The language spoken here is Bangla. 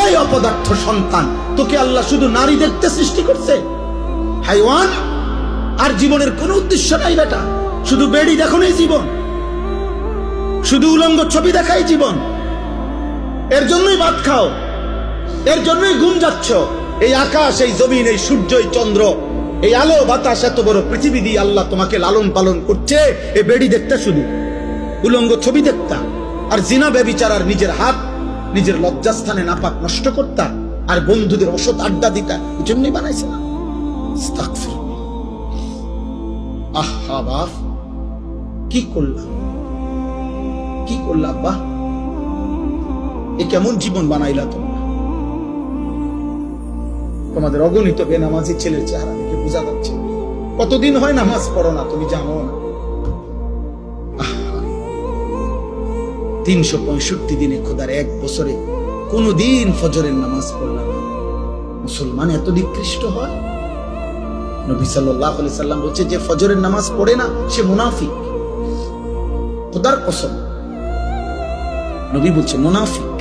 এই অপদার্থ সন্তান, তোকে আল্লাহ শুধু নারী দেখতে সৃষ্টি করছে? হাইওয়ান। আর জীবনের কোনো উদ্দেশ্য নাই বেটা, শুধু বেড়ি দেখো নেই জীবন, শুধু উলঙ্গ ছবি দেখাই জীবন। এর জন্যই ভাত খাও, এর জন্যই ঘুম যাচ্ছ। এই আকাশ, এই জমিন, এই সূর্য, এই চন্দ্র, এই আলো বাতাস, এত বড় পৃথিবী দিয়ে আল্লাহ তোমাকে লালন পালন করছে এই বেড়ি দেখতে, শুধু উলঙ্গ ছবি দেখতা, আর জিনা ব্যভিচার, আর নিজের হাত নিজের লজ্জাস্থানে নাপাক নষ্ট করতা, আর বন্ধুদের অসৎ আড্ডা দিতা। এই জন্যই বানাইছে না? আহা বাপ, কি করলাম, কি করলা আব্বা? এ কেমন জীবন বানাইলা তোমরা? তোমাদের অগণিত বেনামাজি ছেলের চেহারা দেখে বোঝা যাচ্ছে কতদিন হয় নামাজ পড়ো না, তুমি জানো না। 365 দিনে, খোদার এক বছরে কোনদিন ফজরের নামাজ পড়লাম না। মুসলমান এত নিকৃষ্ট হয়? নবী সাল্লাল্লাহু আলাইহি সাল্লাম বলছে, যে ফজরের নামাজ পড়ে না সে মুনাফিক। খোদার কসম, নবী বলছে মুনাফিক।